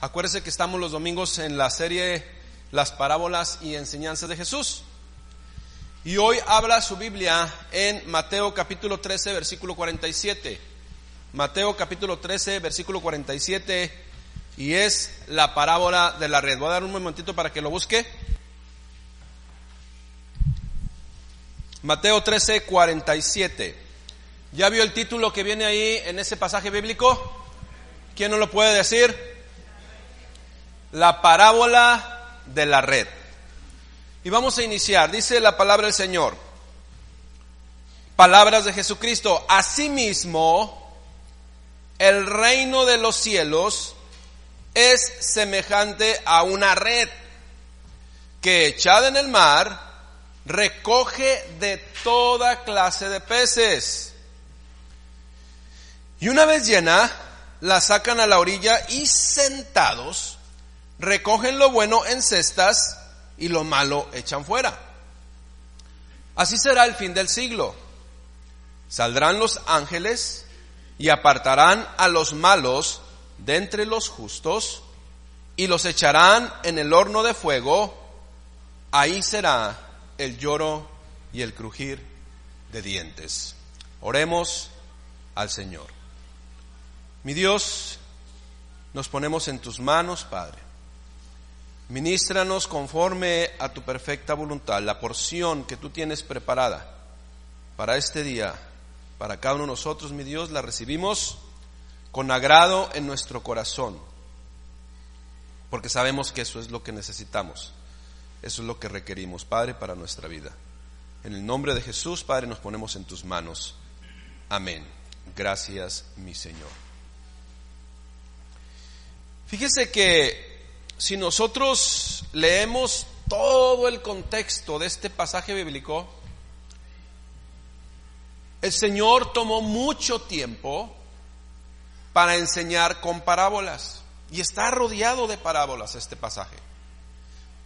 Acuérdese que estamos los domingos en la serie Las parábolas y enseñanzas de Jesús. Y hoy habla su Biblia en Mateo capítulo 13, versículo 47. Mateo capítulo 13, versículo 47, y es la parábola de la red. Voy a dar un momentito para que lo busque. Mateo 13, 47. ¿Ya vio el título que viene ahí en ese pasaje bíblico? ¿Quién no lo puede decir? La parábola de la red. Y vamos a iniciar. Dice la palabra del Señor. Palabras de Jesucristo. Asimismo, el reino de los cielos es semejante a una red que, echada en el mar, recoge de toda clase de peces. Y una vez llena, la sacan a la orilla y sentados, recogen lo bueno en cestas y lo malo echan fuera. Así será el fin del siglo. Saldrán los ángeles y apartarán a los malos de entre los justos y los echarán en el horno de fuego. Ahí será el lloro y el crujir de dientes. Oremos al Señor. Mi Dios, nos ponemos en tus manos, Padre. Ministranos conforme a tu perfecta voluntad, la porción que tú tienes preparada para este día, para cada uno de nosotros, mi Dios, la recibimos con agrado en nuestro corazón, porque sabemos que eso es lo que necesitamos, eso es lo que requerimos, Padre, para nuestra vida. En el nombre de Jesús, Padre, nos ponemos en tus manos. Amén. Gracias, mi Señor. Fíjese que si nosotros leemos todo el contexto de este pasaje bíblico, el Señor tomó mucho tiempo para enseñar con parábolas, y está rodeado de parábolas este pasaje.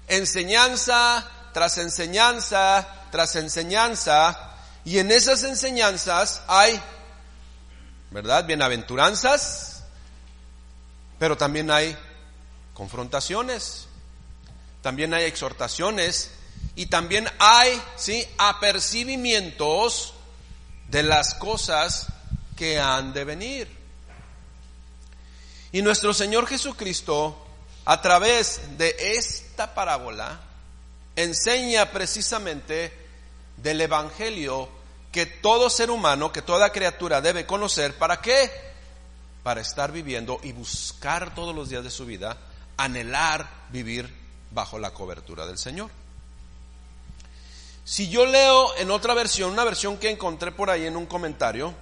Enseñanza tras enseñanza tras enseñanza, y en esas enseñanzas hay, ¿verdad?, bienaventuranzas, pero también hay confrontaciones, también hay exhortaciones, y también hay, ¿sí?, apercibimientos de las cosas que han de venir. Y nuestro Señor Jesucristo, a través de esta parábola, enseña precisamente del evangelio que todo ser humano, que toda criatura debe conocer. ¿Para qué? Para estar viviendo y buscar todos los días de su vida, anhelar vivir bajo la cobertura del Señor. Si yo leo en otra versión, una versión que encontré por ahí en un comentario,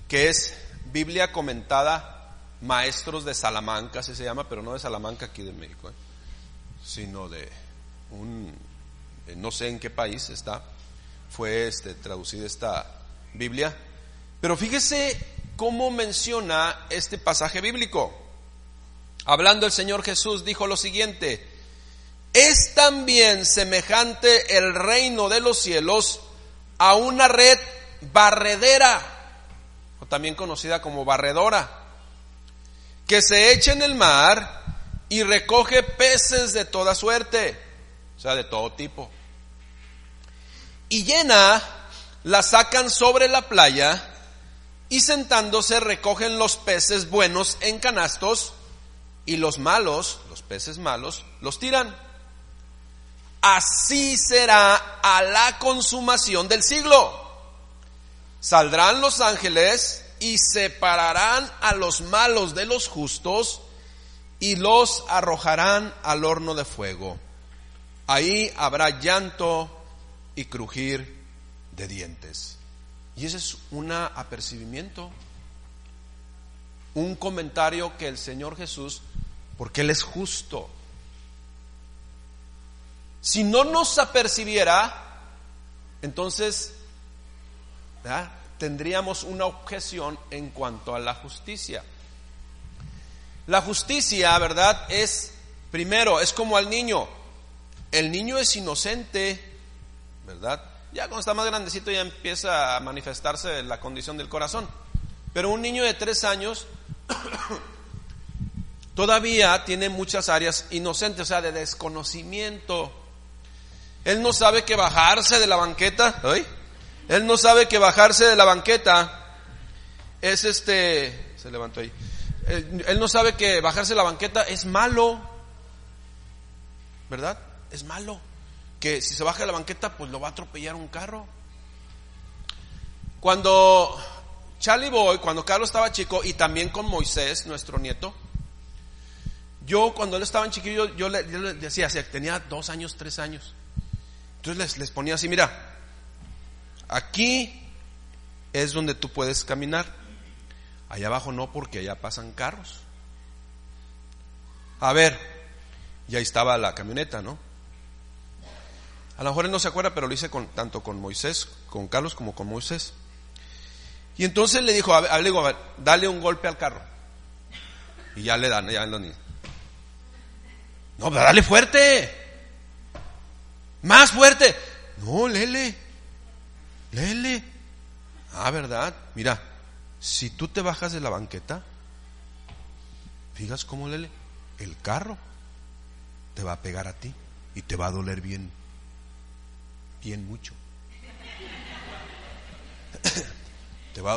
que es Biblia comentada Maestros de Salamanca, así se llama, pero no de Salamanca aquí de México, sino de no sé en qué país fue traducida esta Biblia. Pero fíjese cómo menciona este pasaje bíblico. Hablando el Señor Jesús, dijo lo siguiente: es también semejante el reino de los cielos a una red barredera, o también conocida como barredora, que se echa en el mar y recoge peces de toda suerte, o sea, de todo tipo. Y llena, la sacan sobre la playa, y sentándose recogen los peces buenos en canastos, y los malos, los peces malos, los tiran. Así será a la consumación del siglo. Saldrán los ángeles y separarán a los malos de los justos y los arrojarán al horno de fuego. Ahí habrá llanto y crujir de dientes. Y ese es un apercibimiento, un comentario que el Señor Jesús, porque Él es justo, si no nos apercibiera, entonces, ¿verdad?, tendríamos una objeción en cuanto a la justicia. La justicia, ¿verdad?, es, primero, es como al niño. El niño es inocente, ¿verdad? Ya cuando está más grandecito ya empieza a manifestarse la condición del corazón. Pero un niño de 3 años todavía tiene muchas áreas inocentes, o sea, de desconocimiento. Él no sabe que bajarse de la banqueta, él no sabe que bajarse de la banqueta es se levantó ahí. Él no sabe que bajarse de la banqueta es malo, ¿verdad? Es malo. Que si se baja de la banqueta, pues lo va a atropellar un carro. Cuando Charlie Boy, cuando Carlos estaba chico, y también con Moisés, nuestro nieto, yo cuando él estaba en chiquillo, yo le decía, tenía 2 años, 3 años. Entonces les ponía así, mira, aquí es donde tú puedes caminar. Allá abajo no, porque allá pasan carros. A ver, y ahí estaba la camioneta, ¿no? A lo mejor él no se acuerda, pero lo hice tanto con Moisés, con Carlos como con Moisés. Y entonces le dijo, a ver, dale un golpe al carro. Y ya le dan, ya los niños. No, pero dale fuerte. Más fuerte. No, léele. Ah, ¿verdad? Mira, si tú te bajas de la banqueta, fijas cómo léele, el carro te va a pegar a ti y te va a doler bien mucho.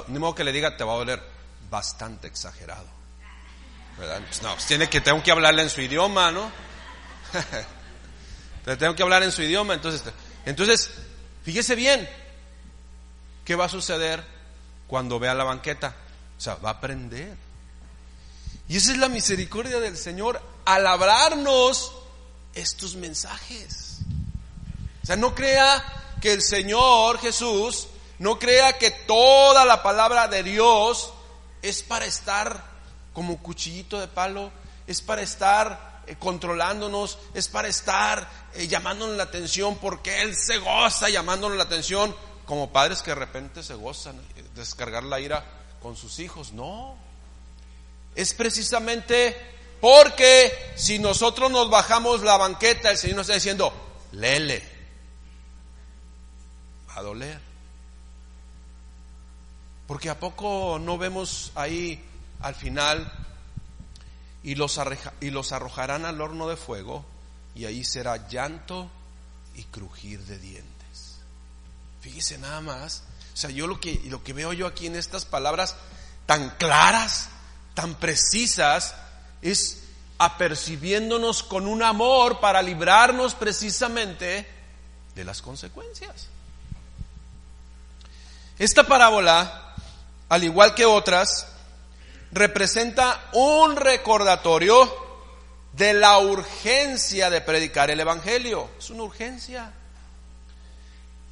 Ni modo que le diga te va a doler bastante exagerado, ¿verdad? Pues no, pues tengo que hablarle en su idioma, ¿no? Tengo que hablar en su idioma. Entonces, fíjese bien, ¿qué va a suceder cuando vea la banqueta? O sea, va a aprender. Y esa es la misericordia del Señor al hablarnos estos mensajes. O sea, no crea que el Señor Jesús, no crea que toda la palabra de Dios es para estar como cuchillito de palo, es para estar controlándonos, es para estar llamándonos la atención, porque Él se goza llamándonos la atención, como padres que de repente se gozan descargar la ira con sus hijos. No, es precisamente porque si nosotros nos bajamos la banqueta, el Señor nos está diciendo, léele, va a doler. Porque a poco no vemos ahí al final, y los arrojarán al horno de fuego, y ahí será llanto y crujir de dientes. Fíjese nada más, o sea, yo lo que veo yo aquí en estas palabras tan claras, tan precisas, es apercibiéndonos con un amor para librarnos precisamente de las consecuencias. Esta parábola, al igual que otras, representa un recordatorio de la urgencia de predicar el Evangelio. Es una urgencia,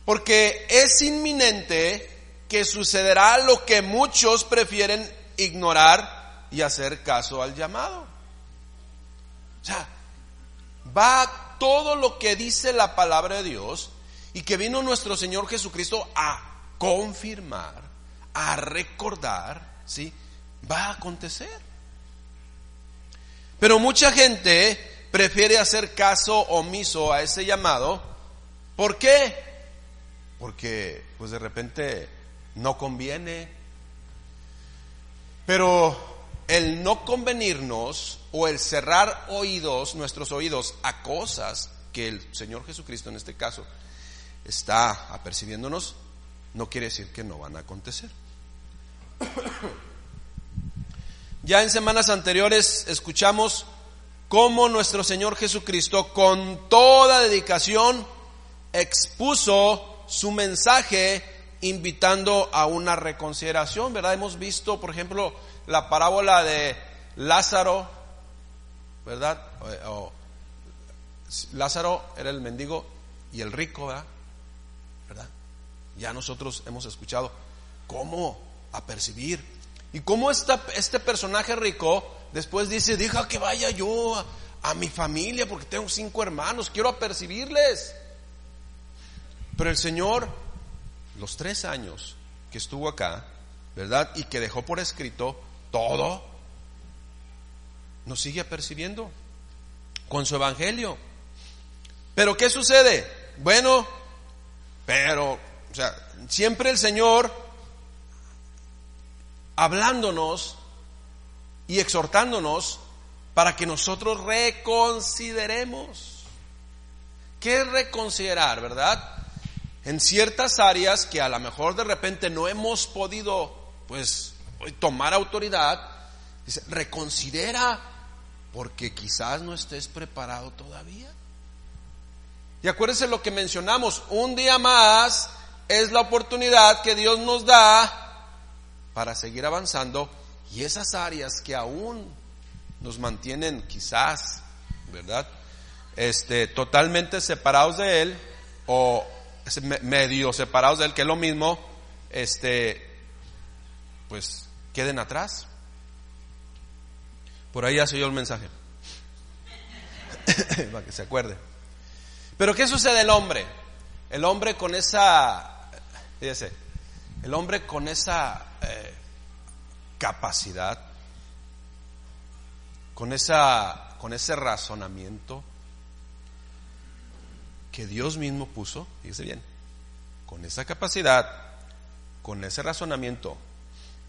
porque es inminente que sucederá lo que muchos prefieren ignorar y hacer caso al llamado. O sea, va todo lo que dice la palabra de Dios y que vino nuestro Señor Jesucristo a confirmar, a recordar, ¿sí? Va a acontecer. Pero mucha gente prefiere hacer caso omiso a ese llamado. ¿Por qué? Porque pues de repente no conviene. Pero el no convenirnos o el cerrar nuestros oídos a cosas que el Señor Jesucristo en este caso está apercibiéndonos, no quiere decir que no van a acontecer. Ya en semanas anteriores escuchamos cómo nuestro Señor Jesucristo con toda dedicación expuso su mensaje invitando a una reconsideración, ¿verdad? Hemos visto, por ejemplo, la parábola de Lázaro, ¿verdad? Lázaro era el mendigo y el rico, ¿verdad? Ya nosotros hemos escuchado cómo apercibir y cómo este personaje rico después dice, deja que vaya yo a mi familia porque tengo 5 hermanos, quiero apercibirles. Pero el Señor, los 3 años que estuvo acá, ¿verdad? Y que dejó por escrito todo, nos sigue apercibiendo con su evangelio. Pero ¿qué sucede? Bueno, o sea, siempre el Señor hablándonos y exhortándonos, para que nosotros reconsideremos. ¿Qué es reconsiderar, verdad? En ciertas áreas que a lo mejor de repente no hemos podido, pues, tomar autoridad, dice, reconsidera, porque quizás no estés preparado todavía. Y acuérdense lo que mencionamos, un día más es la oportunidad que Dios nos da para seguir avanzando, y esas áreas que aún nos mantienen quizás, ¿verdad? Totalmente separados de Él, o medio separados de Él, que es lo mismo, pues queden atrás. Por ahí ya se oyó el mensaje para que se acuerde. Pero ¿qué sucede el hombre? El hombre con esa, fíjese, el hombre con esa capacidad, con ese razonamiento que Dios mismo puso, fíjese bien, con esa capacidad, con ese razonamiento,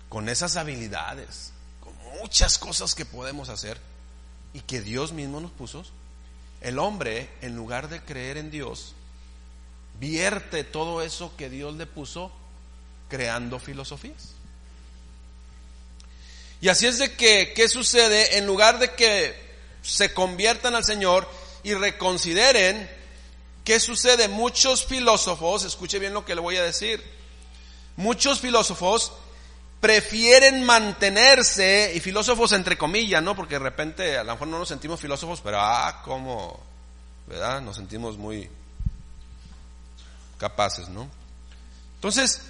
con esas habilidades, con muchas cosas que podemos hacer y que Dios mismo nos puso, el hombre, en lugar de creer en Dios, vierte todo eso que Dios le puso creando filosofías. Y así es de que, ¿qué sucede? En lugar de que se conviertan al Señor y reconsideren, ¿qué sucede? Muchos filósofos, escuche bien lo que le voy a decir, muchos filósofos prefieren mantenerse, y filósofos entre comillas, ¿no? Porque de repente a lo mejor no nos sentimos filósofos, pero como, ¿verdad? Nos sentimos muy capaces, ¿no? Entonces,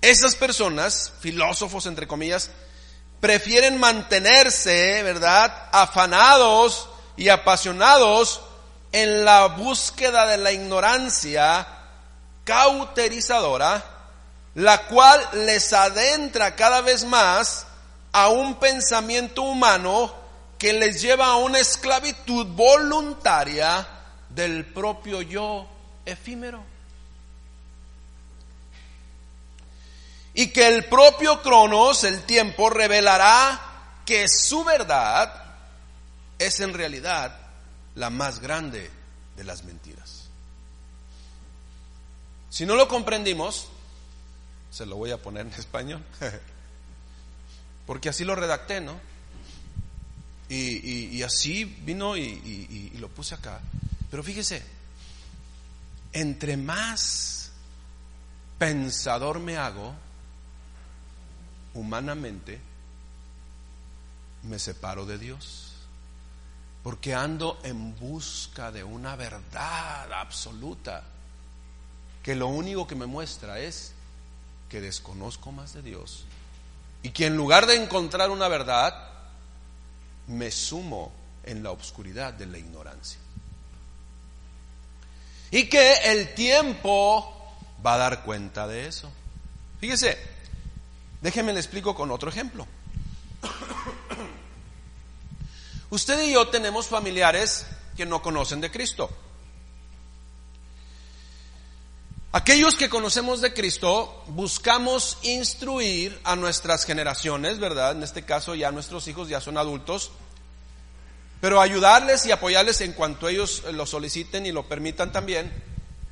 esas personas, filósofos entre comillas, prefieren mantenerse, ¿verdad?, afanados y apasionados en la búsqueda de la ignorancia cauterizadora, la cual les adentra cada vez más a un pensamiento humano que les lleva a una esclavitud voluntaria del propio yo efímero. Y que el propio Cronos, el tiempo, revelará que su verdad es en realidad la más grande de las mentiras. Si no lo comprendimos, se lo voy a poner en español, porque así lo redacté, ¿no? Y así vino y lo puse acá. Pero fíjese, entre más pensador me hago, humanamente, me separo de Dios, porque ando en busca de una verdad absoluta, que lo único que me muestra es que desconozco más de Dios, y que en lugar de encontrar una verdad, me sumo en la oscuridad de la ignorancia, y que el tiempo va a dar cuenta de eso. Fíjese, déjeme le explico con otro ejemplo. Usted y yo tenemos familiares que no conocen de Cristo. Aquellos que conocemos de Cristo buscamos instruir a nuestras generaciones, ¿verdad? En este caso ya nuestros hijos ya son adultos, pero ayudarles y apoyarles en cuanto ellos lo soliciten y lo permitan también,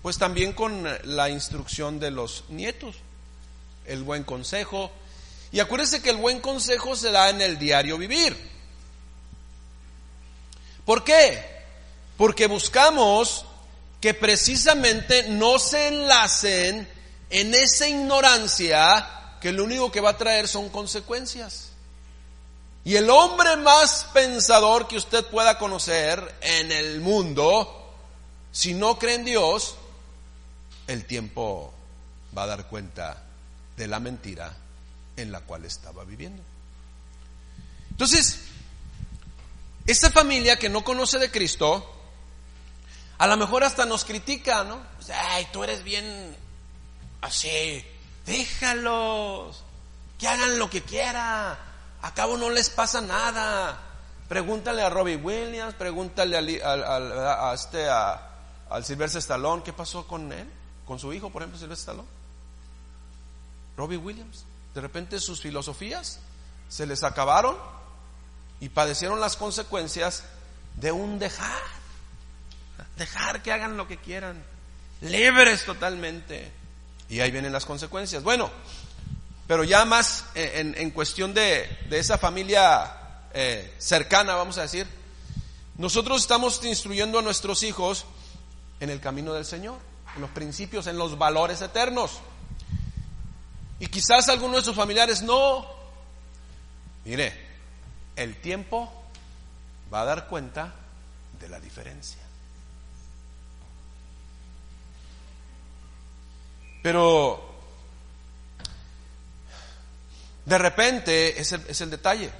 pues también con la instrucción de los nietos, el buen consejo. Y acuérdense que el buen consejo se da en el diario vivir. ¿Por qué? Porque buscamos que precisamente no se enlacen en esa ignorancia que lo único que va a traer son consecuencias. Y el hombre más pensador que usted pueda conocer en el mundo, si no cree en Dios, el tiempo va a dar cuenta de la mentira en la cual estaba viviendo. Entonces, esa familia que no conoce de Cristo, a lo mejor hasta nos critica, ¿no? Pues, ay, tú eres bien así, déjalos, que hagan lo que quieran, a cabo no les pasa nada. Pregúntale a Robbie Williams, pregúntale al Sylvester Stallone, ¿qué pasó con él? Con su hijo, por ejemplo, Sylvester Stallone. Robbie Williams, de repente sus filosofías se les acabaron y padecieron las consecuencias de un dejar que hagan lo que quieran, libres totalmente. Y ahí vienen las consecuencias. Bueno, pero ya más en cuestión de esa familia cercana, vamos a decir, nosotros estamos instruyendo a nuestros hijos en el camino del Señor, en los principios, en los valores eternos. Y quizás algunos de sus familiares no. Mire, el tiempo va a dar cuenta de la diferencia. Pero de repente es el detalle.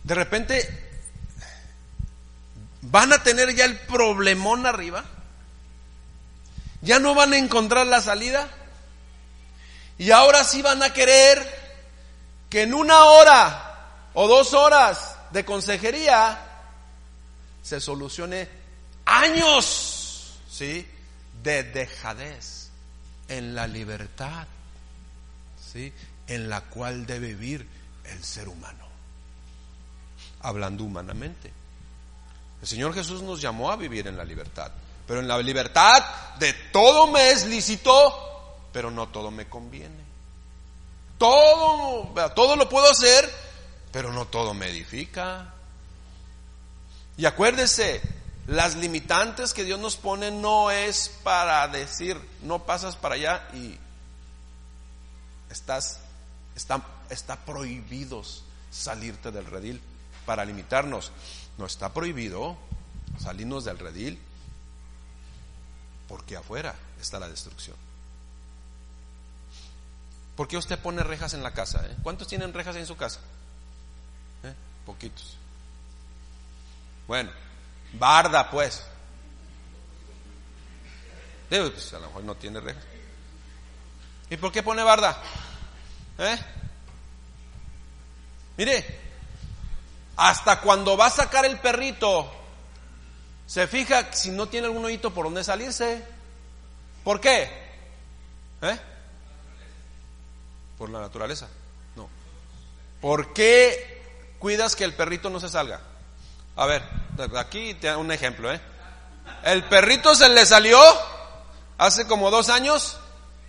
De repente van a tener ya el problemón arriba. Ya no van a encontrar la salida. Y ahora sí van a querer que en 1 hora o 2 horas de consejería se solucione años, ¿sí?, de dejadez en la libertad, ¿sí?, en la cual debe vivir el ser humano, hablando humanamente. El Señor Jesús nos llamó a vivir en la libertad, pero en la libertad de todo me es lícito, pero no todo me conviene. Todo lo puedo hacer, pero no todo me edifica. Y acuérdese, las limitantes que Dios nos pone no es para decir, no pasas para allá y está prohibidos salirte del redil para limitarnos. No está prohibido salirnos del redil, porque afuera está la destrucción. ¿Por qué usted pone rejas en la casa? ¿Cuántos tienen rejas en su casa? Poquitos. Bueno, barda pues. Pues a lo mejor no tiene rejas. ¿Y por qué pone barda? Mire, hasta cuando va a sacar el perrito, se fija si no tiene algún hoyito por donde salirse. ¿Por qué? ¿Por la naturaleza? No. ¿Por qué cuidas que el perrito no se salga? A ver, aquí te doy un ejemplo. El perrito se le salió hace como 2 años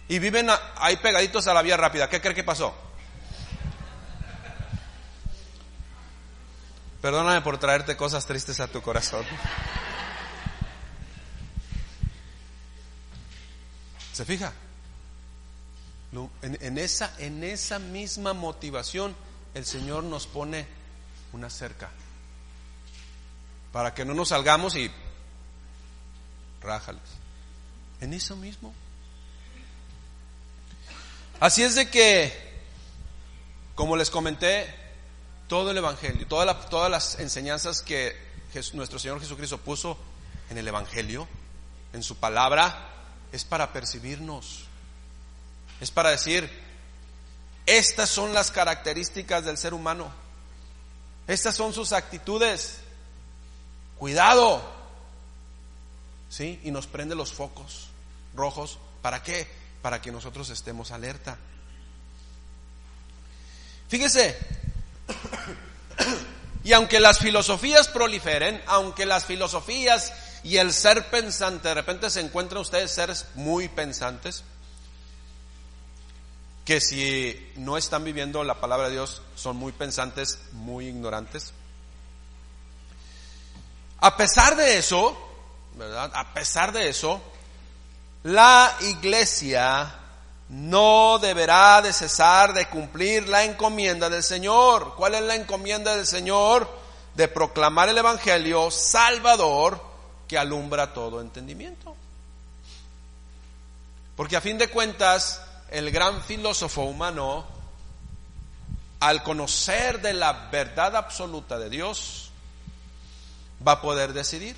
y viven ahí pegaditos a la vía rápida. ¿Qué cree que pasó? Perdóname por traerte cosas tristes a tu corazón. ¿Se fija? En esa misma motivación el Señor nos pone una cerca para que no nos salgamos y rájales. En eso mismo. Así es de que, como les comenté, todo el Evangelio, todas las enseñanzas que nuestro Señor Jesucristo puso en el Evangelio, en su palabra, es para percibirnos. Es para decir, estas son las características del ser humano, estas son sus actitudes, cuidado, ¿sí? Y nos prende los focos rojos. ¿Para qué? Para que nosotros estemos alerta. Fíjese, y aunque las filosofías proliferen, aunque las filosofías y el ser pensante, de repente se encuentran ustedes seres muy pensantes, que si no están viviendo la palabra de Dios son muy pensantes, muy ignorantes. A pesar de eso, ¿verdad? A pesar de eso, la iglesia no deberá de cesar de cumplir la encomienda del Señor. ¿Cuál es la encomienda del Señor? De proclamar el Evangelio salvador que alumbra todo entendimiento. Porque a fin de cuentas, el gran filósofo humano, al conocer de la verdad absoluta de Dios, va a poder decidir.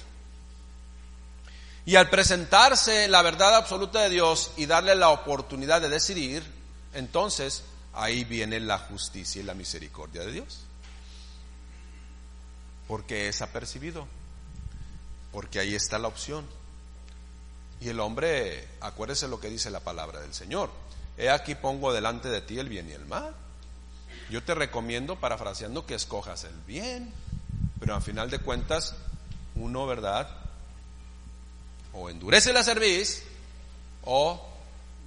Y al presentarse la verdad absoluta de Dios y darle la oportunidad de decidir, entonces ahí viene la justicia y la misericordia de Dios. Porque es apercibido, porque ahí está la opción. Y el hombre, acuérdese lo que dice la palabra del Señor: he aquí pongo delante de ti el bien y el mal. yo te recomiendo, parafraseando, que escojas el bien, pero al final de cuentas, uno, ¿verdad?, o endurece la cerviz o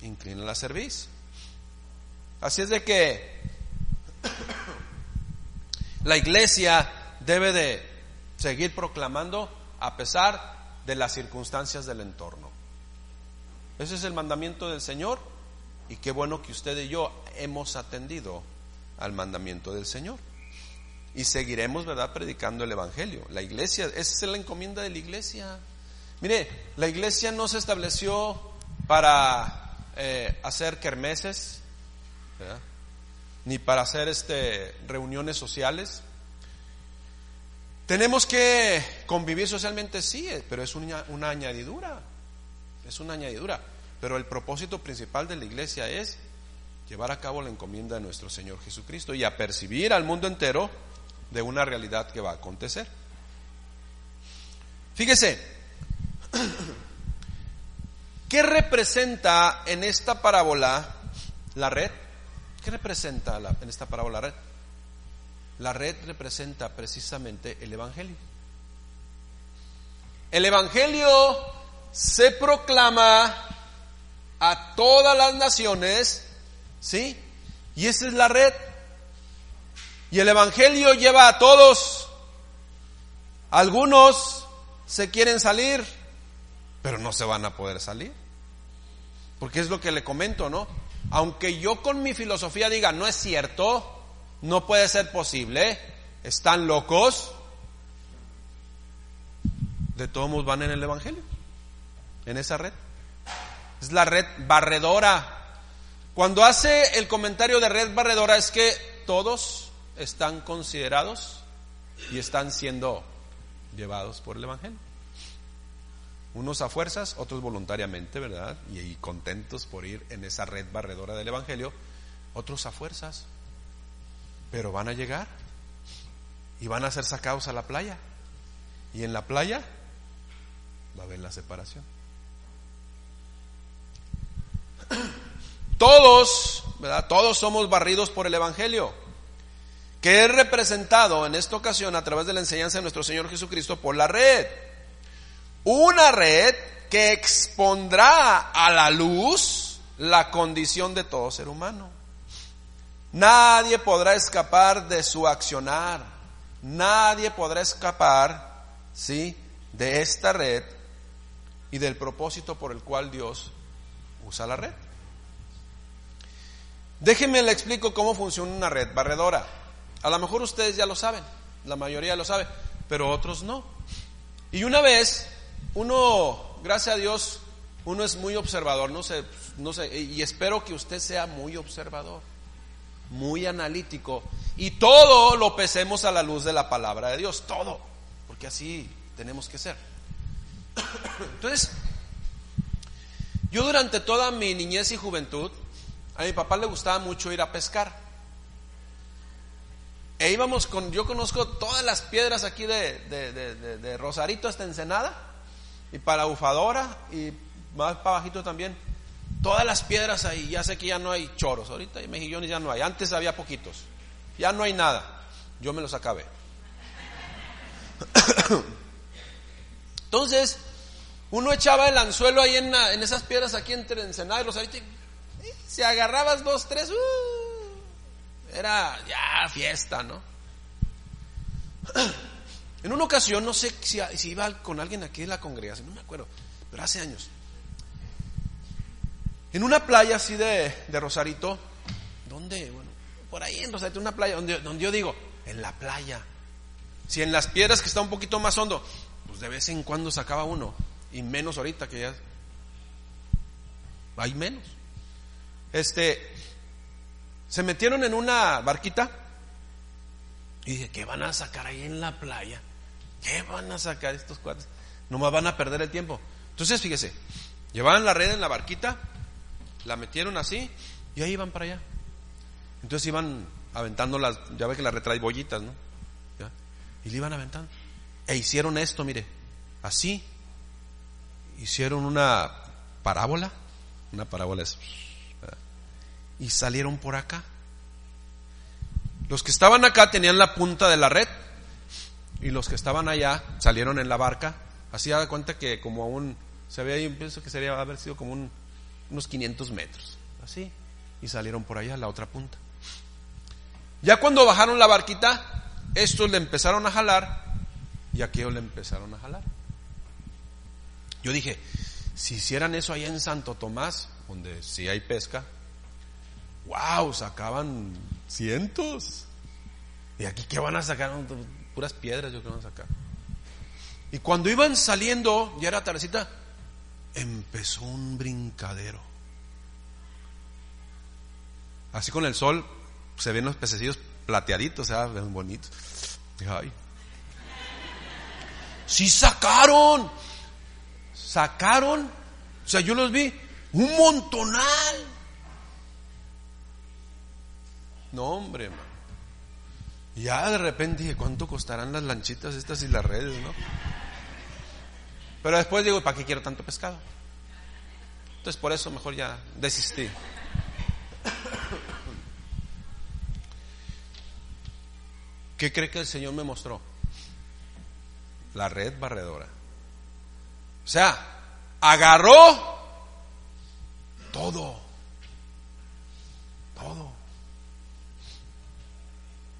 inclina la cerviz. Así es de que la iglesia debe de seguir proclamando a pesar de las circunstancias del entorno. Ese es el mandamiento del Señor, y qué bueno que usted y yo hemos atendido al mandamiento del Señor y seguiremos, ¿verdad?, predicando el evangelio. La iglesia, esa es la encomienda de la iglesia. Mire, la iglesia no se estableció para hacer kermeses, ¿verdad?, ni para hacer reuniones sociales. Tenemos que convivir socialmente, sí, pero es una añadidura. Es una añadidura. Pero el propósito principal de la iglesia es llevar a cabo la encomienda de nuestro Señor Jesucristo y apercibir al mundo entero de una realidad que va a acontecer. Fíjese, ¿qué representa en esta parábola la red? ¿Qué representa en esta parábola la red? La red representa precisamente el evangelio. El evangelio se proclama a todas las naciones, ¿sí? Y esa es la red. Y el evangelio lleva a todos. Algunos se quieren salir, pero no se van a poder salir. Porque es lo que le comento, ¿no? Aunque yo con mi filosofía diga, no es cierto, no puede ser posible, están locos, de todos modos van en el evangelio, en esa red. Es la red barredora. Cuando hace el comentario de red barredora es que todos están considerados y están siendo llevados por el evangelio. Unos a fuerzas, otros voluntariamente, ¿verdad? Y contentos por ir en esa red barredora del evangelio. Otros a fuerzas, pero van a llegar y van a ser sacados a la playa. Y en la playa va a haber la separación. Todos, ¿verdad?, todos somos barridos por el evangelio, que es representado en esta ocasión a través de la enseñanza de nuestro Señor Jesucristo por la red. Una red que expondrá a la luz la condición de todo ser humano. Nadie podrá escapar de su accionar. Nadie podrá escapar, ¿sí?, de esta red y del propósito por el cual Dios usa la red. Déjenme le explico cómo funciona una red barredora. A lo mejor ustedes ya lo saben, la mayoría lo sabe, pero otros no. Y una vez, uno, gracias a Dios, uno es muy observador, no sé, y espero que usted sea muy observador, muy analítico, y todo lo pesemos a la luz de la palabra de Dios, todo, porque así tenemos que ser. Entonces, yo durante toda mi niñez y juventud, a mi papá le gustaba mucho ir a pescar. E íbamos yo conozco todas las piedras aquí de Rosarito hasta Ensenada, y para Ufadora, y más para bajito también. Todas las piedras ahí. Ya sé que ya no hay choros, ahorita hay mejillones, ya no hay. Antes había poquitos, ya no hay nada. Yo me los acabé. Entonces, uno echaba el anzuelo ahí en esas piedras aquí entre Ensenada y Rosarito, y si agarrabas 2, 3, era ya fiesta, ¿no? En una ocasión, no sé si iba con alguien aquí de la congregación, no me acuerdo, pero hace años, en una playa así de Rosarito. ¿Dónde? Bueno, por ahí en Rosarito, una playa donde yo digo, en la playa, si en las piedras que está un poquito más hondo, pues de vez en cuando sacaba uno, y menos ahorita que ya hay menos. Se metieron en una barquita y dije, ¿qué van a sacar ahí en la playa? ¿Qué van a sacar estos cuates? Nomás van a perder el tiempo. Entonces, fíjese, llevaban la red en la barquita, la metieron así y ahí iban para allá. Entonces iban aventando ya ve que la red trae bollitas, ¿no? ¿Ya? Y le iban aventando. E hicieron esto, mire, así. Hicieron una parábola es, ¿verdad? Y salieron por acá. Los que estaban acá tenían la punta de la red y los que estaban allá salieron en la barca. Así da cuenta que como se ve ahí, pienso que sería haber sido como unos 500 metros, así, y salieron por allá a la otra punta. Ya cuando bajaron la barquita, estos le empezaron a jalar y aquellos le empezaron a jalar. Yo dije, si hicieran eso allá en Santo Tomás, donde sí hay pesca, wow, sacaban cientos. ¿Y aquí qué van a sacar? Puras piedras yo creo que van a sacar. Y cuando iban saliendo, ya era tardecita, empezó un brincadero. Así con el sol se ven los pececillos plateaditos, ven bonitos. Ay. Sí sacaron, o sea, yo los vi, un montonal. No, hombre, man. Ya de repente dije, ¿cuánto costarán las lanchitas estas y las redes, no? Pero después digo, ¿para qué quiero tanto pescado? Entonces por eso mejor ya desistí. ¿Qué cree que el Señor me mostró? La red barredora. O sea, agarró todo.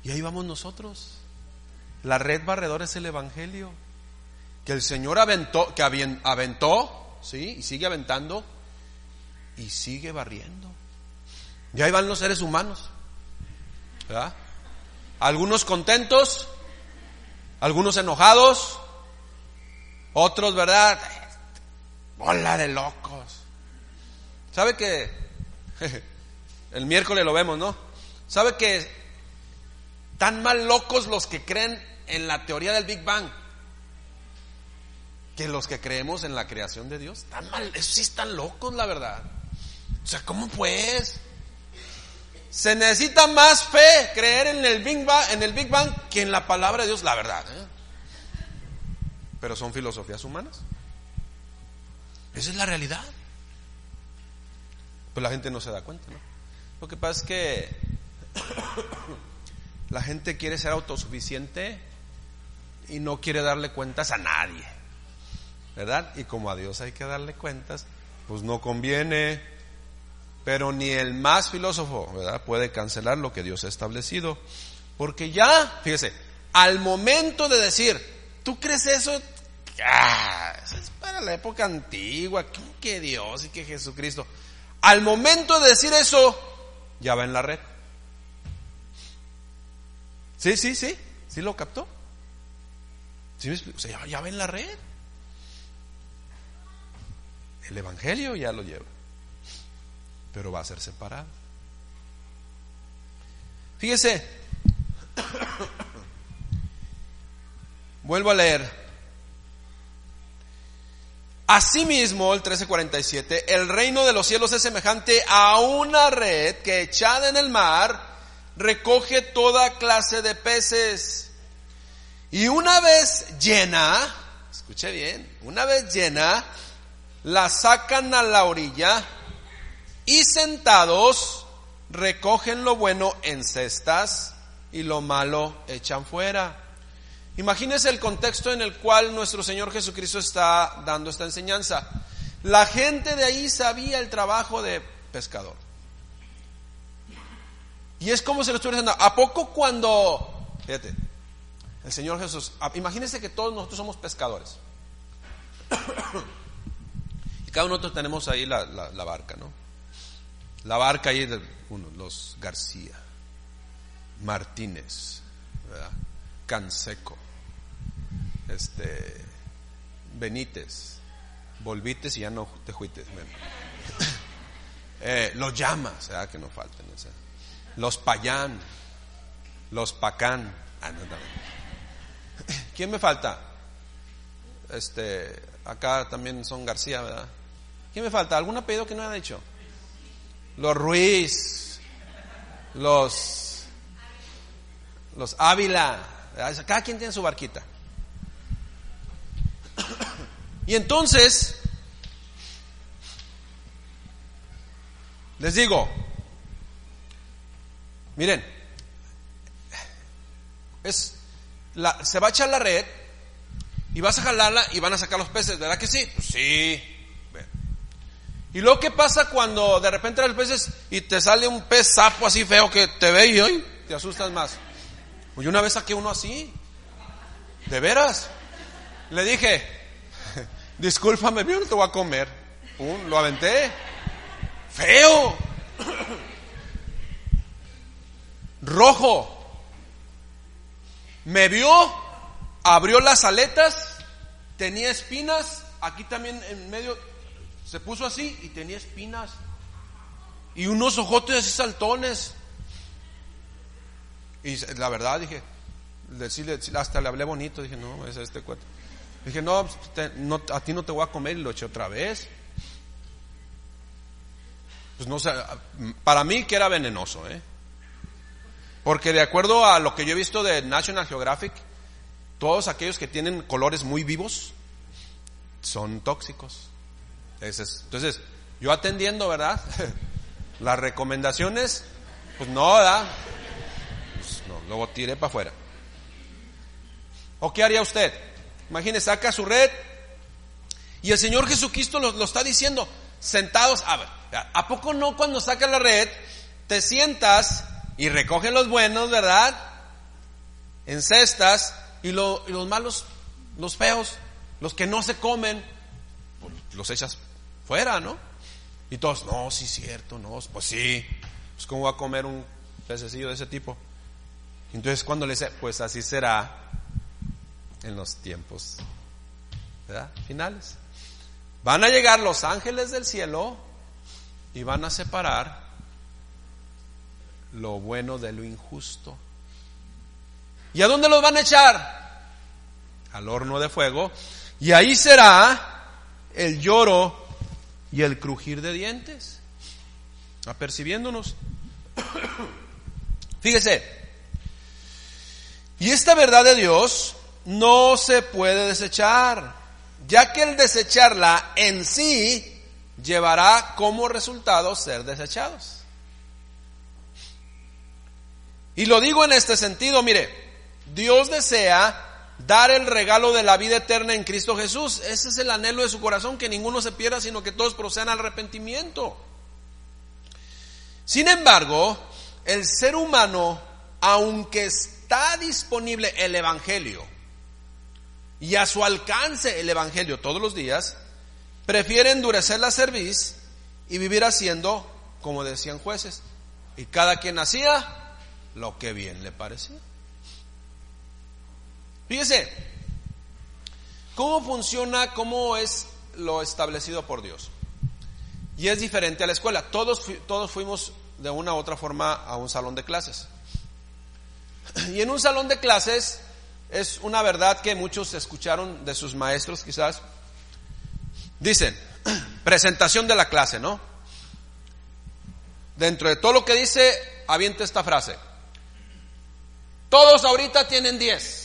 Y ahí vamos nosotros. La red barredora es el Evangelio que el Señor aventó, ¿sí? Y sigue aventando y sigue barriendo. Y ahí van los seres humanos, ¿verdad? Algunos contentos, algunos enojados, otros, ¿verdad? Bola de locos. ¿Sabe que el miércoles lo vemos, no? ¿Sabe que tan mal locos los que creen en la teoría del Big Bang que los que creemos en la creación de Dios? Tan mal, esos sí están locos, la verdad. O sea, ¿cómo pues? Se necesita más fe creer en el Big Bang que en la palabra de Dios, la verdad, ¿eh? Pero son filosofías humanas. Esa es la realidad. Pues la gente no se da cuenta, ¿no? Lo que pasa es que la gente quiere ser autosuficiente y no quiere darle cuentas a nadie, ¿verdad? Y como a Dios hay que darle cuentas, pues no conviene. Pero ni el más filósofo, ¿verdad?, puede cancelar lo que Dios ha establecido. Porque ya, fíjese, al momento de decir, ¿tú crees eso? Eso es para la época antigua, que Dios y que Jesucristo. Al momento de decir eso, ya va en la red. Sí lo captó. ¿Sí me explico? O sea, ya va en la red. El Evangelio ya lo lleva, pero va a ser separado. Fíjese, vuelvo a leer. Asimismo, el 13:47, el reino de los cielos es semejante a una red que echada en el mar recoge toda clase de peces. Y una vez llena, escuche bien, una vez llena, la sacan a la orilla y sentados recogen lo bueno en cestas y lo malo echan fuera. Imagínese el contexto en el cual nuestro Señor Jesucristo está dando esta enseñanza. La gente de ahí sabía el trabajo de pescador. Y es como se lo estoy diciendo, ¿a poco cuando, fíjate, el Señor Jesús, imagínese que todos nosotros somos pescadores y cada uno de nosotros tenemos ahí la barca, ¿no? La barca ahí de los García, Martínez, ¿verdad?, Canseco, Benítez, Volvites y ya no te juites, los Llamas, ¿verdad?, que no falten, o sea, los Payán, los Pacán. ¿Quién me falta? Acá también son García, ¿verdad? ¿Quién me falta? ¿Algún apellido que no haya dicho? Los Ruiz, los Ávila, ¿verdad? Cada quien tiene su barquita. Y entonces les digo, miren, se va a echar la red y vas a jalarla y van a sacar los peces, ¿verdad que sí? Pues sí. Y luego, ¿qué pasa cuando de repente los peces y te sale un pez sapo así feo que te ve y hoy te asustas más? Pues yo una vez saqué uno así, de veras. Le dije, discúlpame, yo no te voy a comer. Pum, lo aventé. Feo. Rojo. Me vio, abrió las aletas, tenía espinas, aquí también en medio, se puso así y tenía espinas. Y unos ojotes así saltones. Y la verdad dije, hasta le hablé bonito, dije, no, es este cuate. Dije, no, a ti no te voy a comer, y lo eché otra vez. Pues no sé, para mí que era venenoso, porque de acuerdo a lo que yo he visto de National Geographic, todos aquellos que tienen colores muy vivos son tóxicos. Entonces, yo atendiendo, ¿verdad? Las recomendaciones, pues no, ¿verdad? Pues no, luego tiré para afuera. ¿O qué haría usted? Imagínese, saca su red y el Señor Jesucristo lo está diciendo, sentados. A ver, ¿a poco no cuando sacas la red te sientas y recogen los buenos, ¿verdad? En cestas, y los malos, los feos, los que no se comen, pues los echas fuera, ¿no? Y todos, no, sí, cierto, no, pues sí, pues cómo va a comer un pececillo de ese tipo. Entonces cuando le dice, pues así será en los tiempos, ¿verdad? Finales. Van a llegar los ángeles del cielo y van a separar lo bueno de lo injusto. ¿Y a dónde los van a echar? Al horno de fuego. Y ahí será el lloro y el crujir de dientes. Apercibiéndonos. Fíjese. Y esta verdad de Dios no se puede desechar, ya que el desecharla en sí llevará como resultado ser desechados. Y lo digo en este sentido, mire, Dios desea dar el regalo de la vida eterna en Cristo Jesús. Ese es el anhelo de su corazón, que ninguno se pierda, sino que todos procedan al arrepentimiento. Sin embargo, el ser humano, aunque está disponible el Evangelio y a su alcance el Evangelio todos los días, prefiere endurecer la cerviz y vivir haciendo como decían jueces. Y cada quien hacía lo que bien le parecía. Fíjese, ¿cómo funciona, cómo es lo establecido por Dios? Y es diferente a la escuela. Todos fuimos de una u otra forma a un salón de clases. Y en un salón de clases es una verdad que muchos escucharon de sus maestros quizás. Dicen, presentación de la clase, ¿no? Dentro de todo lo que dice, avienta esta frase: todos ahorita tienen 10.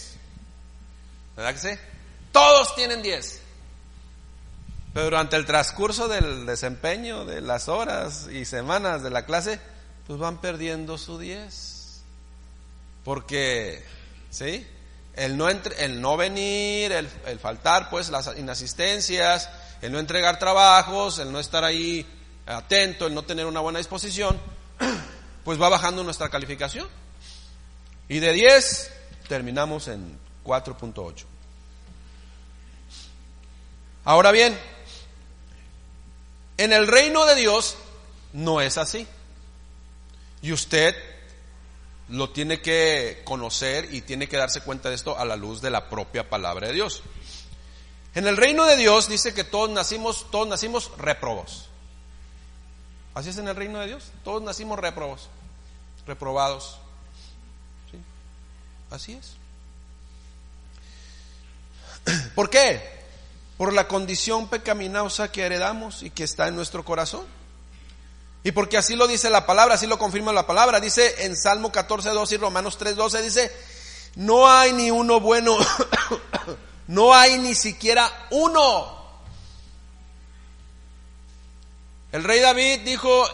¿Verdad que sí? Todos tienen 10. Pero durante el transcurso del desempeño, de las horas y semanas de la clase, pues van perdiendo su 10. Porque, ¿sí? El no venir, el faltar, pues las inasistencias, el no entregar trabajos, el no estar ahí atento, el no tener una buena disposición, pues va bajando nuestra calificación. Y de 10 terminamos en 4.8. Ahora bien, en el reino de Dios no es así. Y usted lo tiene que conocer y tiene que darse cuenta de esto a la luz de la propia palabra de Dios. En el reino de Dios dice que todos nacimos réprobos. Así es en el reino de Dios. Todos nacimos reprobados. ¿Sí? Así es. ¿Por qué? Por la condición pecaminosa que heredamos y que está en nuestro corazón. Y porque así lo dice la palabra, así lo confirma la palabra. Dice en Salmo 14:12 y Romanos 3:12, dice: no hay ni uno bueno, no hay ni siquiera uno. El rey David dijo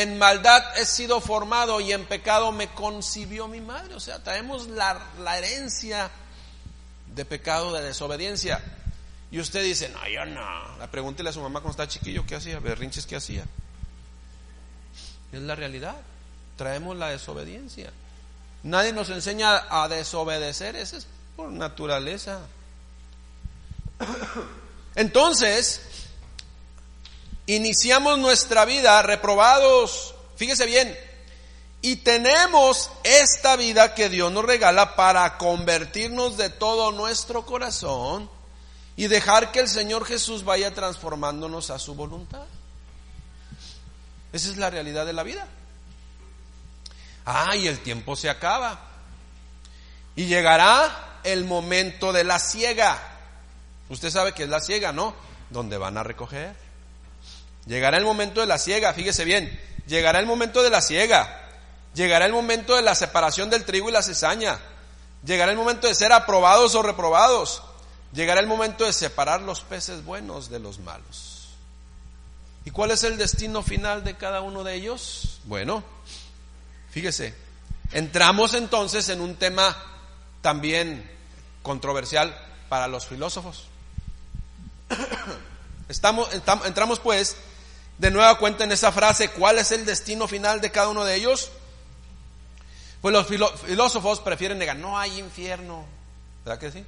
en maldad he sido formado y en pecado me concibió mi madre. O sea, traemos la herencia de pecado, de desobediencia. Y usted dice, no, yo no. Pregúntele a su mamá cuando estaba chiquillo qué hacía, berrinches qué hacía. Es la realidad. Traemos la desobediencia. Nadie nos enseña a desobedecer, eso es por naturaleza. Entonces, iniciamos nuestra vida reprobados, fíjese bien, y tenemos esta vida que Dios nos regala para convertirnos de todo nuestro corazón y dejar que el Señor Jesús vaya transformándonos a su voluntad. Esa es la realidad de la vida. Y el tiempo se acaba y llegará el momento de la siega. Usted sabe que es la siega, ¿no? Donde van a recoger. Llegará el momento de la siega, fíjese bien. Llegará el momento de la siega. Llegará el momento de la separación del trigo y la cizaña. Llegará el momento de ser aprobados o reprobados. Llegará el momento de separar los peces buenos de los malos. ¿Y cuál es el destino final de cada uno de ellos? Bueno, fíjese, entramos entonces en un tema también controversial para los filósofos. Entramos pues de nueva cuenta en esa frase, ¿cuál es el destino final de cada uno de ellos? Pues los filósofos prefieren negar, no hay infierno, ¿verdad que sí?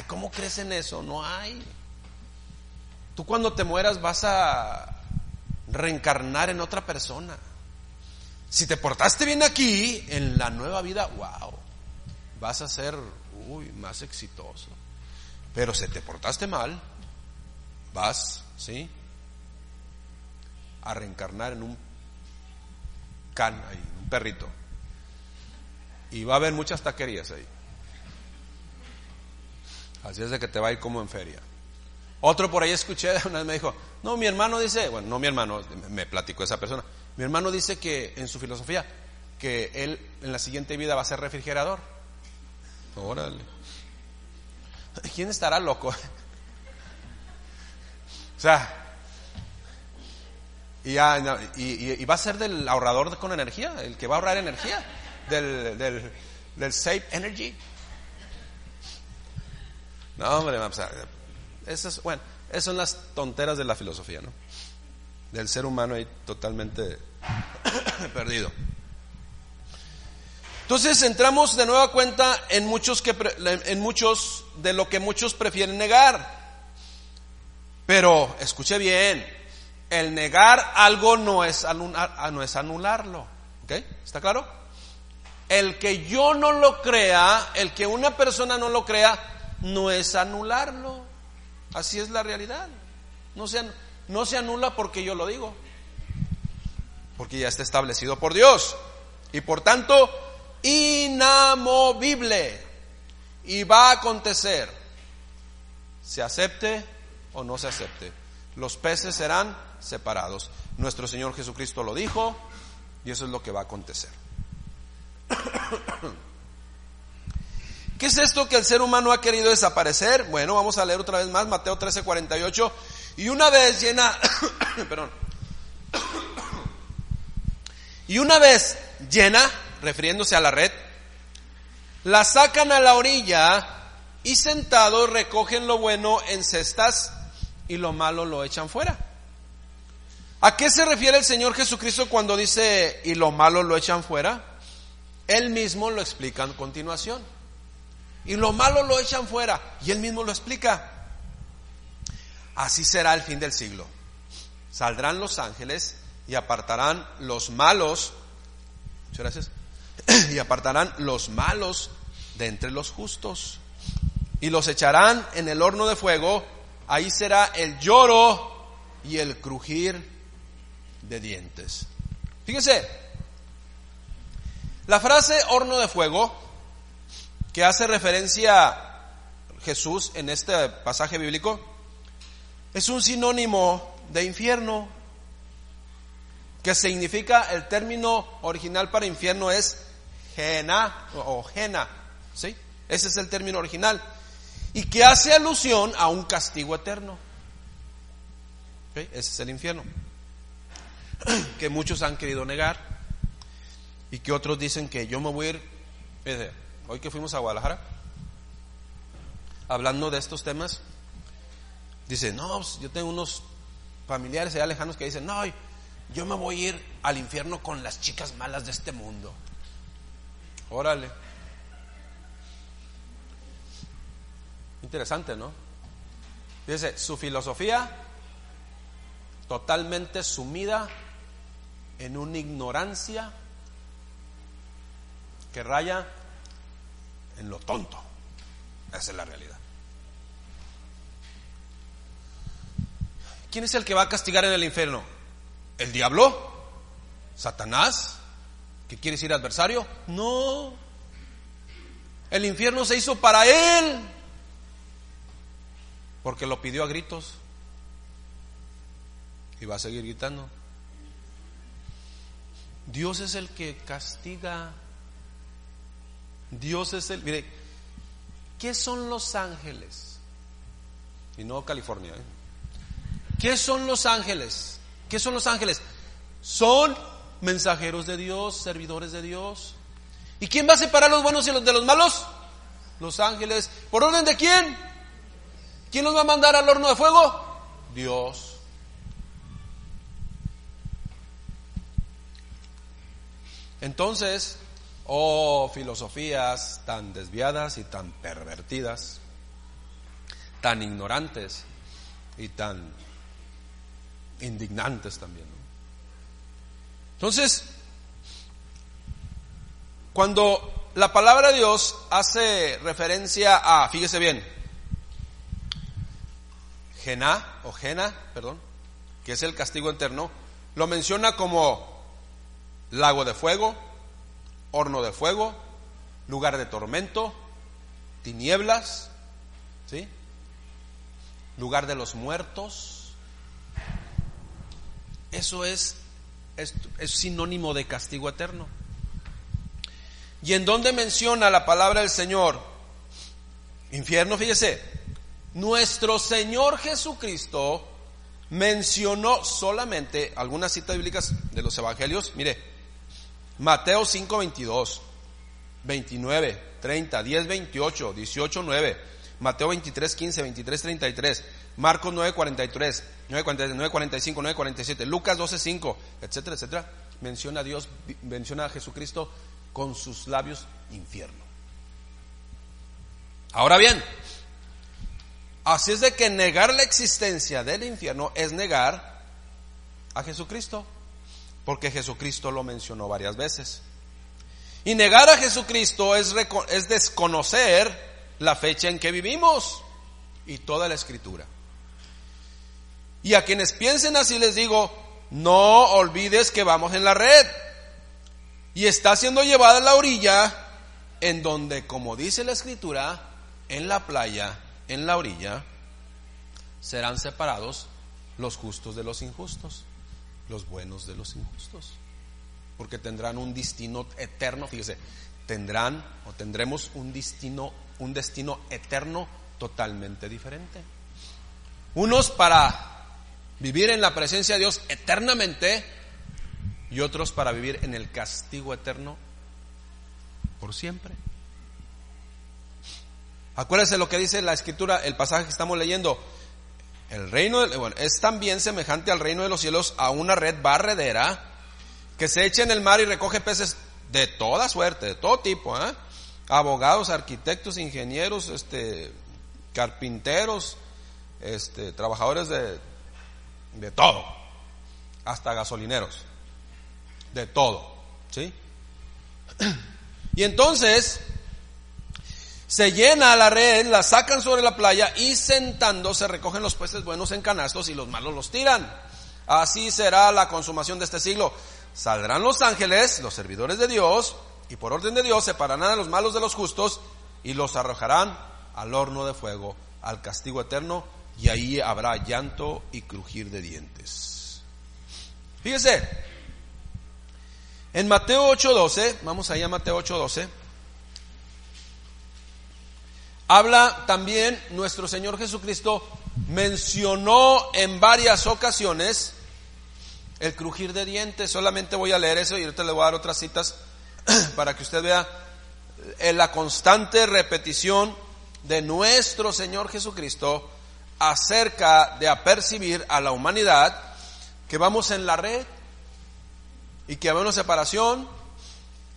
¿Cómo crees en eso? No hay. Tú cuando te mueras vas a reencarnar en otra persona. Si te portaste bien aquí, en la nueva vida, wow, vas a ser más exitoso. Pero si te portaste mal, vas, ¿sí?, a reencarnar en un un perrito. Y va a haber muchas taquerías ahí. Así es de que te va a ir como en feria. Otro por ahí escuché, una vez me dijo, no, mi hermano dice, bueno, no mi hermano, me platicó esa persona. Mi hermano dice que en su filosofía, que él en la siguiente vida va a ser refrigerador. Órale. ¿Quién estará loco? O sea, y va a ser del ahorrador con energía, el que va a ahorrar energía, del Save Energy. No, hombre, esas son las tonteras de la filosofía, ¿no? Del ser humano ahí totalmente perdido. Entonces entramos de nueva cuenta en muchos de lo que muchos prefieren negar. Pero escuche bien, el negar algo no es anularlo, ¿ok? ¿Está claro? El que yo no lo crea, el que una persona no lo crea, no es anularlo. Así es la realidad. No se anula porque yo lo digo, porque ya está establecido por Dios y por tanto inamovible, y va a acontecer, se acepte o no se acepte. Los peces serán separados. Nuestro Señor Jesucristo lo dijo y eso es lo que va a acontecer. ¿Qué es esto que el ser humano ha querido desaparecer? Bueno, vamos a leer otra vez más Mateo 13:48. Y una vez llena refiriéndose a la red, la sacan a la orilla y sentados recogen lo bueno en cestas y lo malo lo echan fuera. ¿A qué se refiere el Señor Jesucristo cuando dice y lo malo lo echan fuera? Él mismo lo explica a continuación. Y lo malo lo echan fuera, y él mismo lo explica. Así será el fin del siglo. Saldrán los ángeles y apartarán los malos. Muchas gracias. Y apartarán los malos de entre los justos y los echarán en el horno de fuego. Ahí será el lloro y el crujir de dientes. Fíjese, la frase horno de fuego, que hace referencia a Jesús en este pasaje bíblico, es un sinónimo de infierno, que significa, el término original para infierno es Gehenna o Gena, ¿sí? Ese es el término original, y que hace alusión a un castigo eterno. ¿Okay? Ese es el infierno. que muchos han querido negar y que otros dicen que yo me voy a ir. Hoy que fuimos a Guadalajara, hablando de estos temas, dice, no, pues yo tengo unos familiares allá lejanos que dicen, no, yo me voy a ir al infierno con las chicas malas de este mundo. Órale. Interesante, ¿no? Fíjese, su filosofía totalmente sumida en una ignorancia que raya en lo tonto. Esa es la realidad. ¿Quién es el que va a castigar en el infierno? ¿El diablo? ¿Satanás? ¿Que quiere decir adversario? No. El infierno se hizo para él, porque lo pidió a gritos y va a seguir gritando. Dios es el que castiga. Dios es el... Mire, ¿qué son los ángeles? Y no California, ¿eh? ¿Qué son los ángeles? ¿Qué son los ángeles? Son mensajeros de Dios, servidores de Dios. ¿Y quién va a separar los buenos y los de los malos? Los ángeles. ¿Por orden de quién? ¿Quién los va a mandar al horno de fuego? Dios. Entonces, filosofías tan desviadas y tan pervertidas, tan ignorantes y tan indignantes también, ¿no? Entonces, cuando la palabra de Dios hace referencia a, fíjese bien, Jena, que es el castigo eterno, lo menciona como lago de fuego, horno de fuego, lugar de tormento, tinieblas, ¿sí? Lugar de los muertos. Eso es sinónimo de castigo eterno. ¿Y en dónde menciona la palabra del Señor infierno? Fíjese, nuestro Señor Jesucristo mencionó solamente algunas citas bíblicas de los evangelios. Mire, Mateo 5, 22, 29, 30, 10, 28, 18, 9, Mateo 23, 15, 23, 33, Marcos 9, 43, 9, 45, 9, 47, Lucas 12, 5, etcétera, etcétera. Menciona a Dios, menciona a Jesucristo con sus labios infierno. Ahora bien, así es de que negar la existencia del infierno es negar a Jesucristo, porque Jesucristo lo mencionó varias veces. Y negar a Jesucristo es desconocer la fecha en que vivimos y toda la Escritura. Y a quienes piensen así les digo, no olvides que vamos en la red y está siendo llevada a la orilla, en donde, como dice la Escritura, en la playa, en la orilla, serán separados los justos de los injustos, los buenos de los injustos, porque tendrán un destino eterno. Fíjese, tendremos un destino eterno totalmente diferente. Unos para vivir en la presencia de Dios eternamente y otros para vivir en el castigo eterno por siempre. Acuérdense lo que dice la Escritura, el pasaje que estamos leyendo. El reino es también semejante al reino de los cielos a una red barredera que se echa en el mar y recoge peces de toda suerte, de todo tipo, abogados, arquitectos, ingenieros, carpinteros, trabajadores de todo, hasta gasolineros, de todo, ¿sí? Y entonces se llena la red, la sacan sobre la playa y sentándose recogen los peces buenos en canastos y los malos los tiran. Así será la consumación de este siglo. Saldrán los ángeles, los servidores de Dios, y por orden de Dios separarán a los malos de los justos y los arrojarán al horno de fuego, al castigo eterno, y ahí habrá llanto y crujir de dientes. Fíjese, en Mateo 8:12, vamos allá a Mateo 8:12, habla también nuestro Señor Jesucristo, mencionó en varias ocasiones el crujir de dientes. Solamente voy a leer eso y ahorita le voy a dar otras citas para que usted vea la constante repetición de nuestro Señor Jesucristo acerca de apercibir a la humanidad que vamos en la red y que va a haber una separación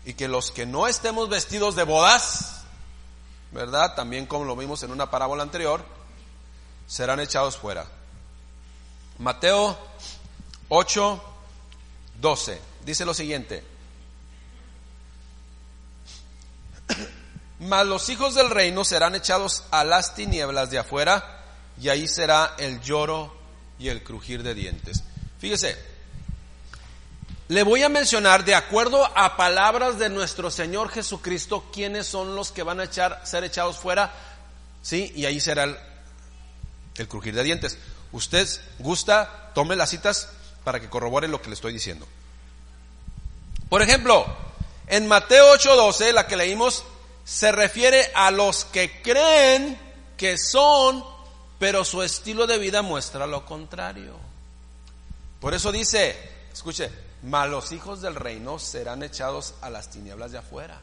y que los que no estemos vestidos de bodas, ¿verdad? También como lo vimos en una parábola anterior, serán echados fuera. Mateo 8:12 dice lo siguiente: mas los hijos del reino serán echados a las tinieblas de afuera, y ahí será el lloro y el crujir de dientes. Fíjese, le voy a mencionar, de acuerdo a palabras de nuestro Señor Jesucristo, quiénes son los que van a ser echados fuera, ¿sí? Y ahí será el crujir de dientes. Usted gusta, tome las citas para que corrobore lo que le estoy diciendo. Por ejemplo, en Mateo 8:12, la que leímos, se refiere a los que creen que son, pero su estilo de vida muestra lo contrario. Por eso dice, escuche, mas los hijos del reino serán echados a las tinieblas de afuera.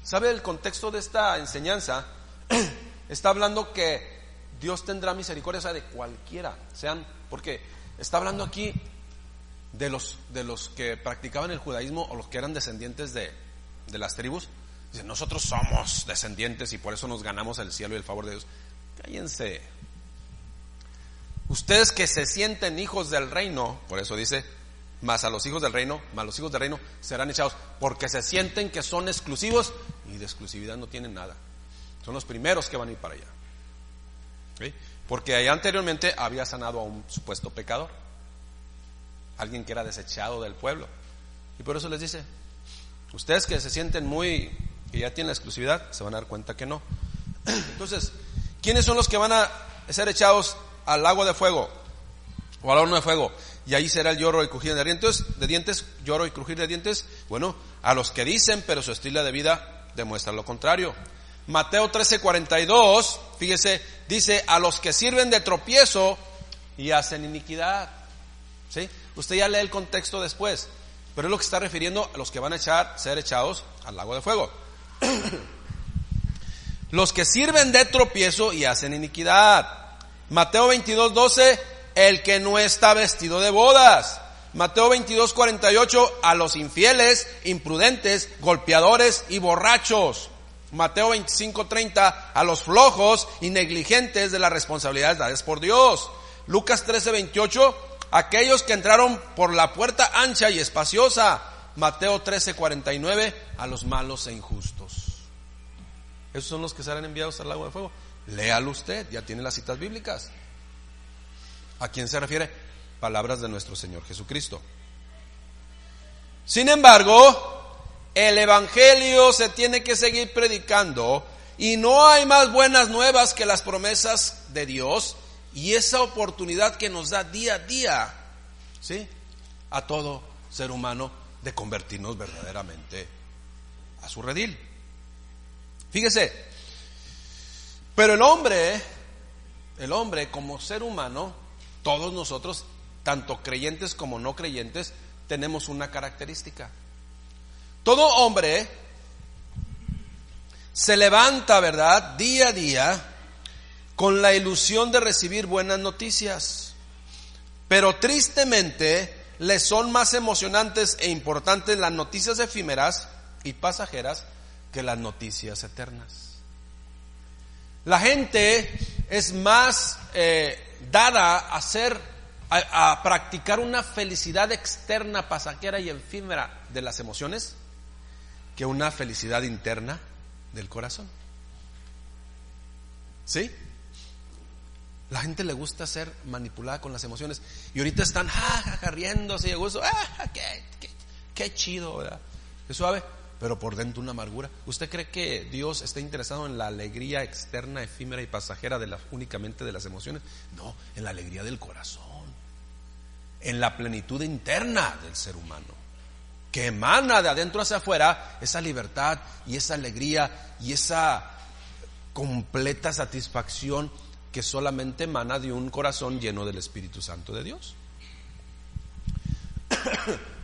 ¿Sabe el contexto de esta enseñanza? Está hablando que Dios tendrá misericordia, o sea, de cualquiera sean, porque está hablando aquí de los que practicaban el judaísmo o los que eran descendientes de las tribus. Dicen, nosotros somos descendientes y por eso nos ganamos el cielo y el favor de Dios. Cállense. Ustedes que se sienten hijos del reino, por eso dice, mas los hijos del reino serán echados, porque se sienten que son exclusivos y de exclusividad no tienen nada. Son los primeros que van a ir para allá. ¿Sí? Porque allá anteriormente había sanado a un supuesto pecador, alguien que era desechado del pueblo, y por eso les dice, ustedes que se sienten que ya tienen la exclusividad, se van a dar cuenta que no. Entonces, ¿quiénes son los que van a ser echados al lago de fuego o al horno de fuego? Y ahí será el lloro y crujir de dientes, lloro y crujir de dientes. Bueno, a los que dicen, pero su estilo de vida demuestra lo contrario. Mateo 13:42, fíjese, dice, a los que sirven de tropiezo y hacen iniquidad. ¿Sí? Usted ya lee el contexto después, pero es lo que está refiriendo a los que van a ser echados al lago de fuego. Los que sirven de tropiezo y hacen iniquidad. Mateo 22:12, el que no está vestido de bodas. Mateo 22:48, a los infieles, imprudentes, golpeadores y borrachos. Mateo 25:30, a los flojos y negligentes de las responsabilidades dadas por Dios. Lucas 13:28, aquellos que entraron por la puerta ancha y espaciosa. Mateo 13:49, a los malos e injustos. Esos son los que serán enviados al lago de fuego. Léalo usted, ya tiene las citas bíblicas. ¿A quién se refiere? Palabras de nuestro Señor Jesucristo. Sin embargo, el evangelio se tiene que seguir predicando y no hay más buenas nuevas que las promesas de Dios y esa oportunidad que nos da día a día, ¿sí?, a todo ser humano de convertirnos verdaderamente a su redil. Fíjese, pero el hombre como ser humano, todos nosotros, tanto creyentes como no creyentes, tenemos una característica. Todo hombre se levanta, ¿verdad?, día a día con la ilusión de recibir buenas noticias, pero tristemente le son más emocionantes e importantes las noticias efímeras y pasajeras que las noticias eternas. La gente es más dada a practicar una felicidad externa, pasajera y efímera de las emociones que una felicidad interna del corazón. ¿Sí? La gente le gusta ser manipulada con las emociones y ahorita están riéndose de gusto, qué chido, ¿verdad? Qué suave, pero por dentro una amargura. ¿Usted cree que Dios está interesado en la alegría externa, efímera y pasajera únicamente de las emociones? No, en la alegría del corazón, en la plenitud interna del ser humano, que emana de adentro hacia afuera esa libertad y esa alegría y esa completa satisfacción que solamente emana de un corazón lleno del Espíritu Santo de Dios.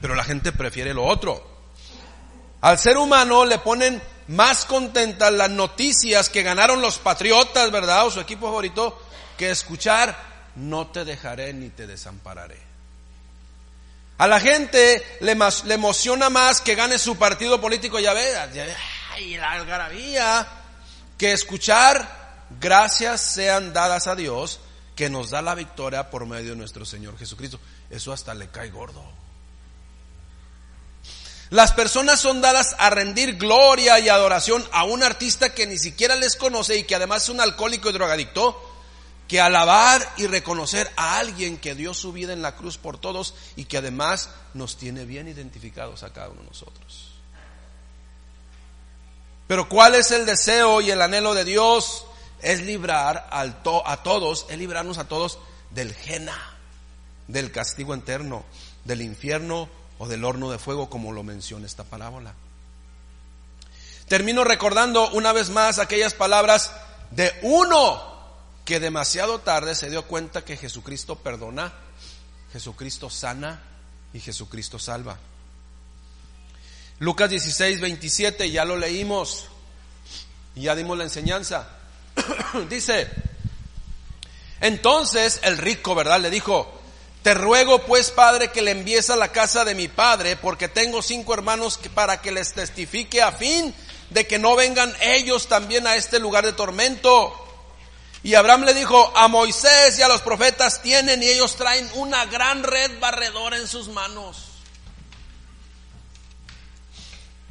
Pero la gente prefiere lo otro. Al ser humano le ponen más contentas las noticias que ganaron los Patriotas, ¿verdad? O su equipo favorito, que escuchar: no te dejaré ni te desampararé. A la gente le emociona más que gane su partido político, ya ves, ay, la algarabía, que escuchar: gracias sean dadas a Dios, que nos da la victoria por medio de nuestro Señor Jesucristo. Eso hasta le cae gordo. Las personas son dadas a rendir gloria y adoración a un artista que ni siquiera les conoce y que además es un alcohólico y drogadicto, que alabar y reconocer a alguien que dio su vida en la cruz por todos y que además nos tiene bien identificados a cada uno de nosotros. Pero ¿cuál es el deseo y el anhelo de Dios? Es librar a todos, es librarnos a todos del Gehenna, del castigo eterno, del infierno o del horno de fuego, como lo menciona esta parábola. Termino recordando una vez más aquellas palabras de uno que demasiado tarde se dio cuenta que Jesucristo perdona, Jesucristo sana y Jesucristo salva. Lucas 16:27, ya lo leímos y ya dimos la enseñanza. Dice: entonces el rico, ¿verdad?, le dijo: te ruego pues, Padre, que le envíes a la casa de mi padre, porque tengo 5 hermanos para que les testifique, a fin de que no vengan ellos también a este lugar de tormento. Y Abraham le dijo: a Moisés y a los profetas tienen, y ellos traen una gran red barredora en sus manos.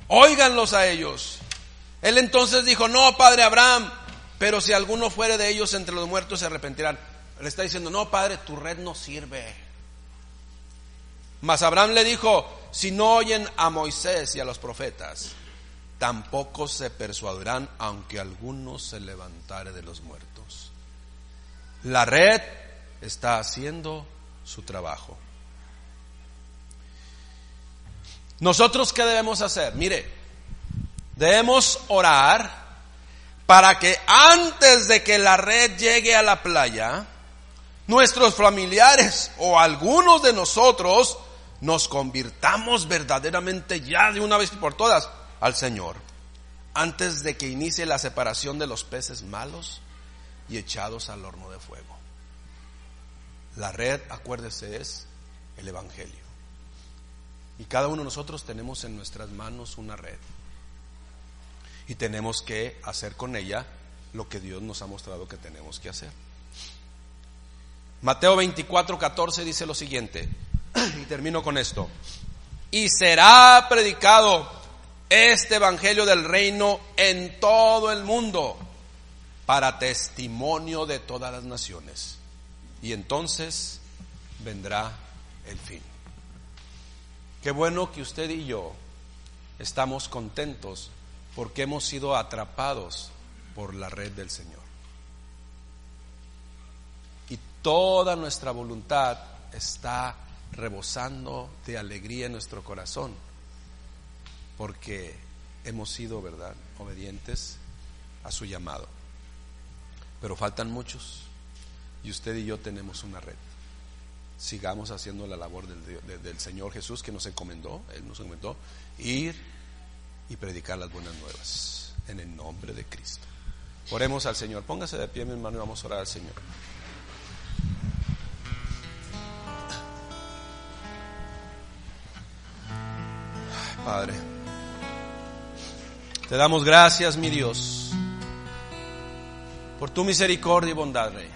Óiganlos a ellos. Él entonces dijo: no, padre Abraham, pero si alguno fuere de ellos entre los muertos se arrepentirán. Le está diciendo: no, padre, tu red no sirve. Mas Abraham le dijo: si no oyen a Moisés y a los profetas, tampoco se persuadirán, aunque alguno se levantare de los muertos. La red está haciendo su trabajo. ¿Nosotros qué debemos hacer? Mire, debemos orar para que antes de que la red llegue a la playa, nuestros familiares o algunos de nosotros nos convirtamos verdaderamente ya de una vez por todas al Señor, antes de que inicie la separación de los peces malos y echados al horno de fuego. La red, acuérdese, es el Evangelio. Y cada uno de nosotros tenemos en nuestras manos una red. Y tenemos que hacer con ella lo que Dios nos ha mostrado que tenemos que hacer. Mateo 24:14 dice lo siguiente, y termino con esto: y será predicado este evangelio del reino en todo el mundo para testimonio de todas las naciones, y entonces vendrá el fin. Qué bueno que usted y yo estamos contentos porque hemos sido atrapados por la red del Señor. Y toda nuestra voluntad está rebosando de alegría en nuestro corazón, porque hemos sido, ¿verdad?, obedientes a su llamado. Pero faltan muchos, y usted y yo tenemos una red. Sigamos haciendo la labor del Señor Jesús que nos encomendó. Él nos encomendó ir y predicar las buenas nuevas en el nombre de Cristo. Oremos al Señor. Póngase de pie, mi hermano, y vamos a orar al Señor. Ay, Padre, te damos gracias, mi Dios, por tu misericordia y bondad, Rey.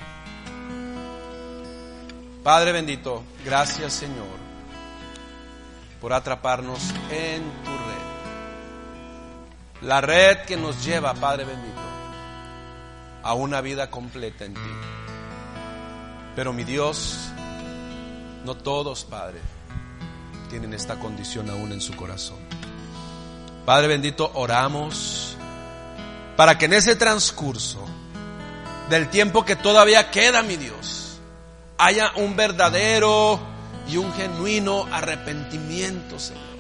Padre bendito, gracias, Señor, por atraparnos en tu red. La red que nos lleva, Padre bendito, a una vida completa en ti. Pero mi Dios, no todos, Padre, tienen esta condición aún en su corazón. Padre bendito, oramos para que en ese transcurso del tiempo que todavía queda, mi Dios, haya un verdadero y un genuino arrepentimiento, Señor.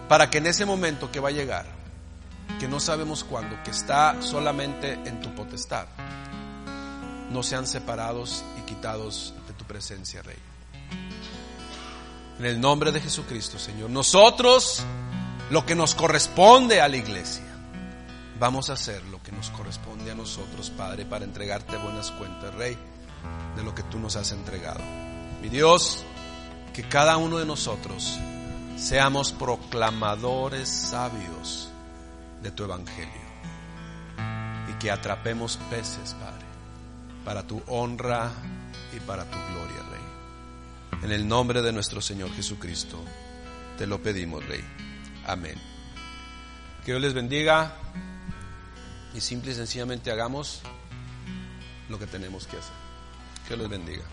Para que en ese momento que va a llegar, que no sabemos cuándo, que está solamente en tu potestad, no sean separados y quitados de tu presencia, Rey. En el nombre de Jesucristo, Señor. Nosotros, lo que nos corresponde a la iglesia, vamos a hacer lo que nos corresponde a nosotros, Padre, para entregarte buenas cuentas, Rey, de lo que tú nos has entregado. Mi Dios, que cada uno de nosotros seamos proclamadores sabios de tu evangelio y que atrapemos peces, Padre, para tu honra y para tu gloria, Rey. En el nombre de nuestro Señor Jesucristo te lo pedimos, Rey. Amén. Que Dios les bendiga y simple y sencillamente hagamos lo que tenemos que hacer. Que Dios les bendiga.